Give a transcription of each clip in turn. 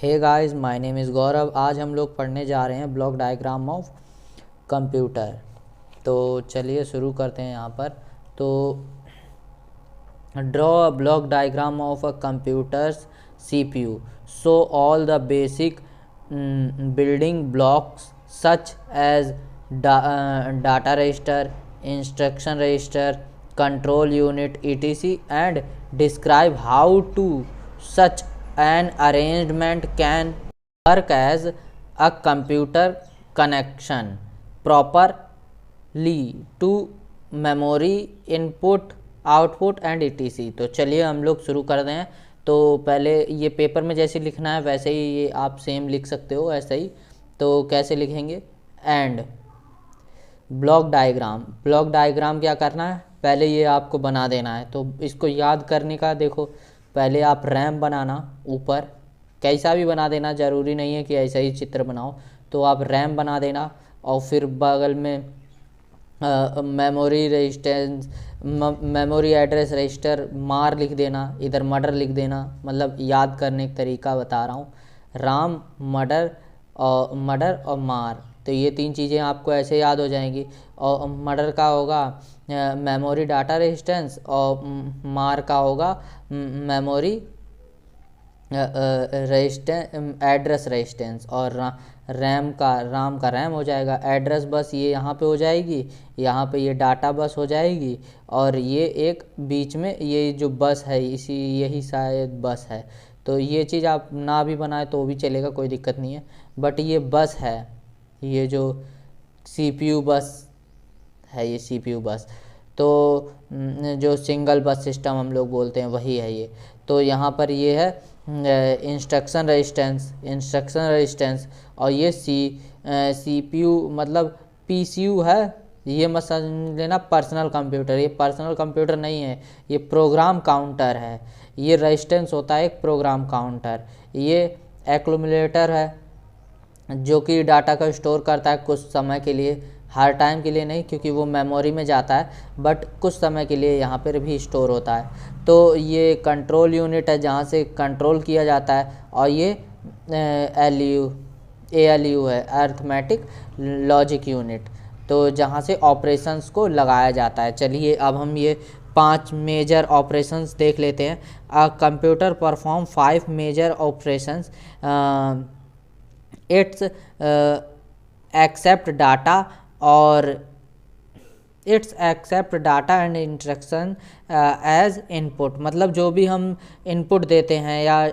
Hey guys, my name is Gaurav. आज हम लोग पढ़ने जा रहे हैं ब्लॉक डायग्राम ऑफ कंप्यूटर। तो चलिए शुरू करते हैं यहाँ पर। तो draw a block diagram of a computers CPU, show all the basic building blocks such as data register, instruction register, control unit, etc., and describe how to such an arrangement can work as a computer connection properly to memory input, output and etc। तो चलिए हम लोग शुरू कर दें। तो पहले ये पेपर में जैसे लिखना है वैसे ही ये आप सेम लिख सकते हो, ऐसा ही। तो कैसे लिखेंगे? एंड ब्लॉक डायग्राम क्या करना है, पहले ये आपको बना देना है। तो इसको याद करने का देखो, पहले आप रैम बनाना, ऊपर कैसा भी बना देना, ज़रूरी नहीं है कि ऐसा ही चित्र बनाओ। तो आप रैम बना देना और फिर बगल में memory resistance, memory address register, मार लिख देना, इधर मर्डर लिख देना। मतलब याद करने का तरीका बता रहा हूँ। राम, मर्डर और मार, तो ये तीन चीज़ें आपको ऐसे याद हो जाएंगी। और मर्डर का होगा मेमोरी डाटा रेजिस्टेंस और मार का होगा मेमोरी एड्रेस रेजिस्टेंस। और राम का रैम हो जाएगा। एड्रेस बस ये यहाँ पे हो जाएगी, यहाँ पे ये डाटा बस हो जाएगी, और ये एक बीच में ये जो बस है यही शायद बस है। तो ये चीज़ आप ना भी बनाए तो भी चलेगा, कोई दिक्कत नहीं है। बट ये बस है, ये जो CPU बस है, ये CPU बस। तो जो सिंगल बस सिस्टम हम लोग बोलते हैं वही है ये। तो यहाँ पर ये है इंस्ट्रक्शन रेजिस्टेंस, और ये CPU मतलब PCU है। ये मत समझ लेना पर्सनल कंप्यूटर, ये पर्सनल कंप्यूटर नहीं है, ये प्रोग्राम काउंटर है। ये रेजिस्टेंस होता है एक प्रोग्राम काउंटर। ये एक्यूमुलेटर है जो कि डाटा को स्टोर करता है कुछ समय के लिए, हर टाइम के लिए नहीं, क्योंकि वो मेमोरी में जाता है, बट कुछ समय के लिए यहाँ पर भी स्टोर होता है। तो ये कंट्रोल यूनिट है जहाँ से कंट्रोल किया जाता है। और ये ALU है, अर्थमेटिक लॉजिक यूनिट, तो जहाँ से ऑपरेशंस को लगाया जाता है। चलिए अब हम ये 5 मेजर ऑपरेशंस देख लेते हैं। A computer perform 5 major operations. Its accept data and instruction as input. मतलब जो भी हम इनपुट देते हैं या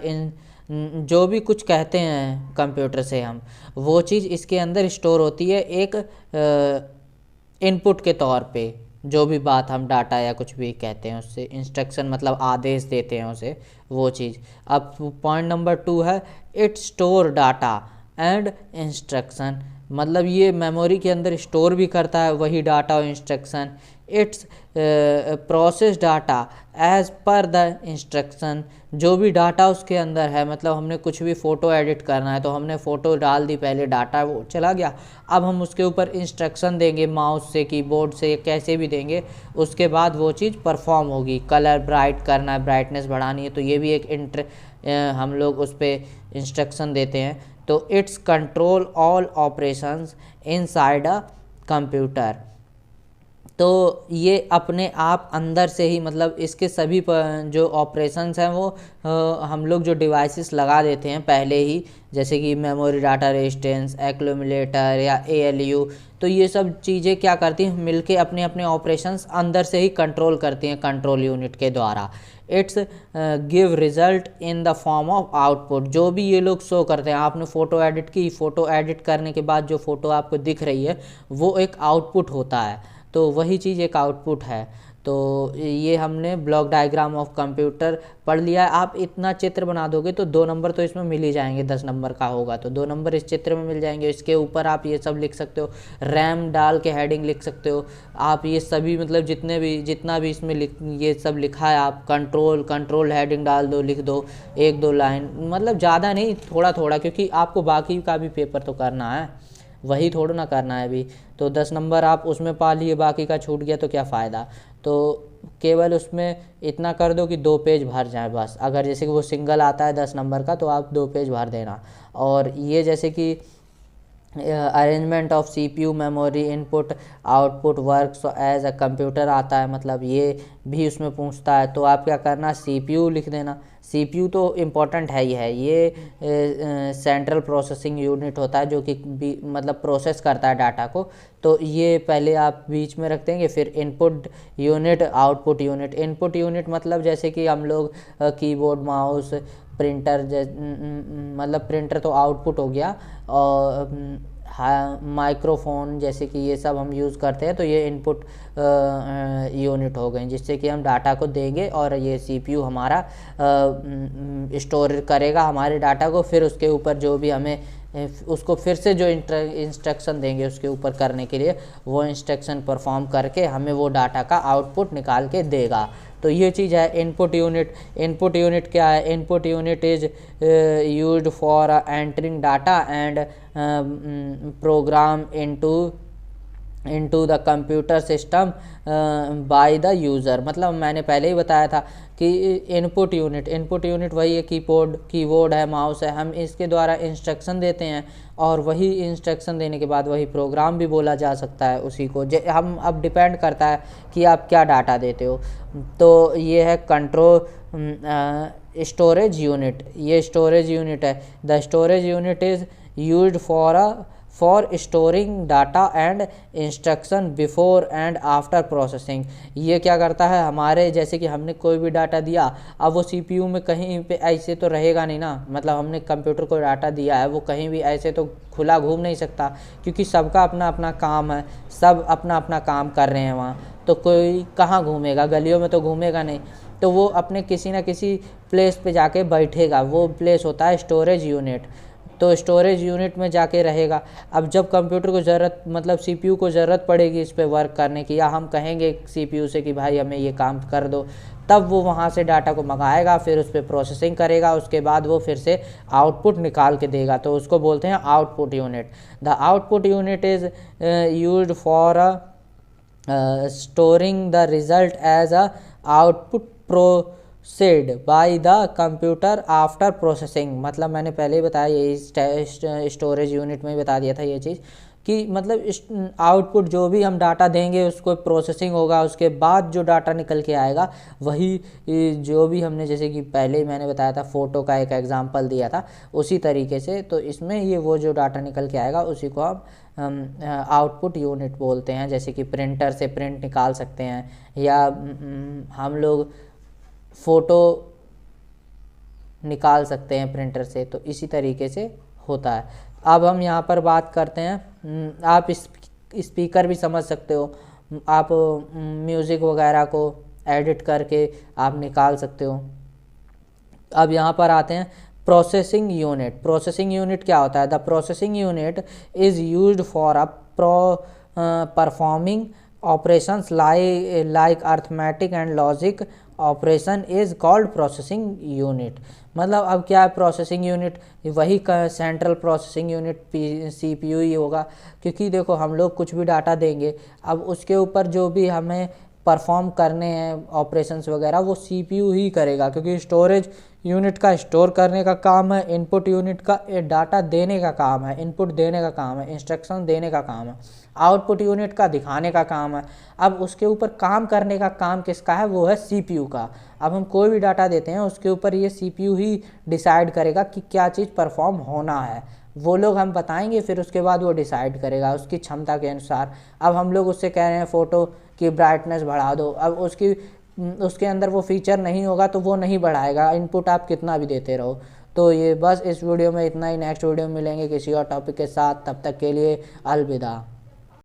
जो भी कुछ कहते हैं कंप्यूटर से हम, वो चीज़ इसके अंदर स्टोर होती है एक इनपुट के तौर पे। जो भी बात हम डाटा या कुछ भी कहते हैं उससे इंस्ट्रक्शन मतलब आदेश देते हैं उसे, वो चीज़। अब पॉइंट नंबर 2 है it store data and instruction. मतलब ये मेमोरी के अंदर स्टोर भी करता है वही डाटा और instruction. Its process data as per the instruction. जो भी डाटा उसके अंदर है, मतलब हमने कुछ भी फ़ोटो एडिट करना है तो हमने फ़ोटो डाल दी, पहले डाटा वो चला गया, अब हम उसके ऊपर इंस्ट्रक्शन देंगे, माउस से, कीबोर्ड से, कैसे भी देंगे, उसके बाद वो चीज़ परफॉर्म होगी। कलर ब्राइट करना है, ब्राइटनेस बढ़ानी है, तो ये भी एक हम लोग उस पर इंस्ट्रक्शन देते हैं। तो it's control all operations inside a computer. तो ये अपने आप अंदर से ही, मतलब इसके सभी जो ऑपरेशंस हैं वो हम लोग जो डिवाइसेस लगा देते हैं पहले ही, जैसे कि मेमोरी डाटा रेजिस्टेंस, एक्यूमुलेटर या ALU, तो ये सब चीज़ें क्या करती हैं, मिलके अपने अपने ऑपरेशंस अंदर से ही कंट्रोल करती हैं कंट्रोल यूनिट के द्वारा। It's give result in the form of output. जो भी ये लोग शो करते हैं, आपने फ़ोटो एडिट की, फ़ोटो एडिट करने के बाद जो फ़ोटो आपको दिख रही है वो एक आउटपुट होता है, तो वही चीज़ एक आउटपुट है। तो ये हमने ब्लॉक डायग्राम ऑफ कंप्यूटर पढ़ लिया है। आप इतना चित्र बना दोगे तो 2 नंबर तो इसमें मिल ही जाएंगे, 10 नंबर का होगा तो 2 नंबर इस चित्र में मिल जाएंगे। इसके ऊपर आप ये सब लिख सकते हो, रैम डाल के हेडिंग लिख सकते हो आप। ये सभी मतलब जितना भी इसमें ये सब लिखा है, आप कंट्रोल हेडिंग डाल दो, लिख दो 1-2 लाइन, मतलब ज़्यादा नहीं, थोड़ा थोड़ा, क्योंकि आपको बाकी का भी पेपर तो करना है, वही थोड़ा ना करना है अभी। तो 10 नंबर आप उसमें पा लिए, बाकी का छूट गया तो क्या फ़ायदा। तो केवल उसमें इतना कर दो कि 2 पेज भर जाए बस। अगर जैसे कि वो सिंगल आता है 10 नंबर का तो आप 2 पेज भर देना। और ये जैसे कि arrangement of CPU memory input output works as a computer आता है, मतलब ये भी उसमें पूछता है। तो आप क्या करना, सीपीयू लिख देना। सीपीयू तो इम्पोर्टेंट है ही है, ये सेंट्रल प्रोसेसिंग यूनिट होता है जो कि मतलब प्रोसेस करता है डाटा को। तो ये पहले आप बीच में रख देंगे। फिर input unit output unit. Input unit मतलब जैसे कि हम लोग कीबोर्ड माउस प्रिंटर मतलब प्रिंटर तो आउटपुट हो गया, और माइक्रोफोन जैसे कि ये सब हम यूज़ करते हैं, तो ये इनपुट यूनिट हो गए जिससे कि हम डाटा को देंगे और ये सीपीयू हमारा स्टोर करेगा हमारे डाटा को। फिर उसके ऊपर जो भी हमें उसको फिर से जो इंस्ट्रक्शन देंगे उसके ऊपर करने के लिए, वो इंस्ट्रक्शन परफॉर्म करके हमें वो डाटा का आउटपुट निकाल के देगा। तो ये चीज़ है इनपुट यूनिट। इनपुट यूनिट क्या है? Input unit is used for entering data and programme into the computer system by the user. मतलब मैंने पहले ही बताया था कि इनपुट यूनिट वही है, कीबोर्ड है, माउस है, हम इसके द्वारा इंस्ट्रक्शन देते हैं और वही इंस्ट्रक्शन देने के बाद वही प्रोग्राम भी बोला जा सकता है उसी को। हम अब डिपेंड करता है कि आप क्या डाटा देते हो। तो ये है कंट्रोल स्टोरेज यूनिट, ये स्टोरेज यूनिट है। The storage unit is used for storing data and instruction before and after processing. ये क्या करता है, हमारे जैसे कि हमने कोई भी डाटा दिया, अब वो सीपीयू में कहीं पे ऐसे तो रहेगा नहीं ना, मतलब हमने कंप्यूटर को डाटा दिया है, वो कहीं भी ऐसे तो खुला घूम नहीं सकता, क्योंकि सबका अपना अपना काम है, सब अपना अपना काम कर रहे हैं वहाँ। तो कोई कहाँ घूमेगा, गलियों में तो घूमेगा नहीं, तो वो अपने किसी न किसी प्लेस पे जाके बैठेगा। वो प्लेस होता है स्टोरेज यूनिट। तो स्टोरेज यूनिट में जाके रहेगा। अब जब कंप्यूटर को ज़रूरत, मतलब सीपीयू को ज़रूरत पड़ेगी इस पे वर्क करने की, या हम कहेंगे सीपीयू से कि भाई हमें ये काम कर दो, तब वो वहाँ से डाटा को मंगाएगा, फिर उस पर प्रोसेसिंग करेगा, उसके बाद वो फिर से आउटपुट निकाल के देगा। तो उसको बोलते हैं output unit. The output unit is used for storing the result as a output processed by the computer after processing. मतलब मैंने पहले ही बताया, यही स्टोरेज यूनिट में बता दिया था ये चीज़ कि मतलब आउटपुट जो भी हम डाटा देंगे उसको प्रोसेसिंग होगा, उसके बाद जो डाटा निकल के आएगा वही जो भी हमने, जैसे कि पहले ही मैंने बताया था, फ़ोटो का एक एग्जांपल दिया था, उसी तरीके से। तो इसमें ये वो जो डाटा निकल के आएगा उसी को हम आउटपुट यूनिट बोलते हैं। जैसे कि प्रिंटर से प्रिंट निकाल सकते हैं, या हम लोग फ़ोटो निकाल सकते हैं प्रिंटर से, तो इसी तरीके से होता है। अब हम यहाँ पर बात करते हैं, आप स्पीकर भी समझ सकते हो, आप म्यूज़िक वगैरह को एडिट करके आप निकाल सकते हो। अब यहाँ पर आते हैं प्रोसेसिंग यूनिट। प्रोसेसिंग यूनिट क्या होता है? The processing unit is used for a performing operations like arithmetic and logic operation is called processing unit. मतलब अब क्या है प्रोसेसिंग यूनिट? वही सेंट्रल प्रोसेसिंग यूनिट सीपीयू ही होगा, क्योंकि देखो हम लोग कुछ भी डाटा देंगे, अब उसके ऊपर जो भी हमें परफॉर्म करने हैं ऑपरेशंस वगैरह, वो सीपीयू ही करेगा, क्योंकि स्टोरेज यूनिट का स्टोर करने का काम है, इनपुट यूनिट का डाटा देने का काम है, इनपुट देने का काम है, इंस्ट्रक्शन देने का काम है, आउटपुट यूनिट का दिखाने का काम है। अब उसके ऊपर काम करने का काम किसका है? वो है सीपीयू का। अब हम कोई भी डाटा देते हैं उसके ऊपर ये सीपीयू ही डिसाइड करेगा कि क्या चीज़ परफॉर्म होना है। वो लोग हम बताएंगे, फिर उसके बाद वो डिसाइड करेगा उसकी क्षमता के अनुसार। अब हम लोग उससे कह रहे हैं फ़ोटो की ब्राइटनेस बढ़ा दो, अब उसके अंदर वो फीचर नहीं होगा तो वो नहीं बढ़ाएगा, इनपुट आप कितना भी देते रहो। तो ये बस इस वीडियो में इतना ही। नेक्स्ट वीडियो में मिलेंगे किसी और टॉपिक के साथ, तब तक के लिए अलविदा।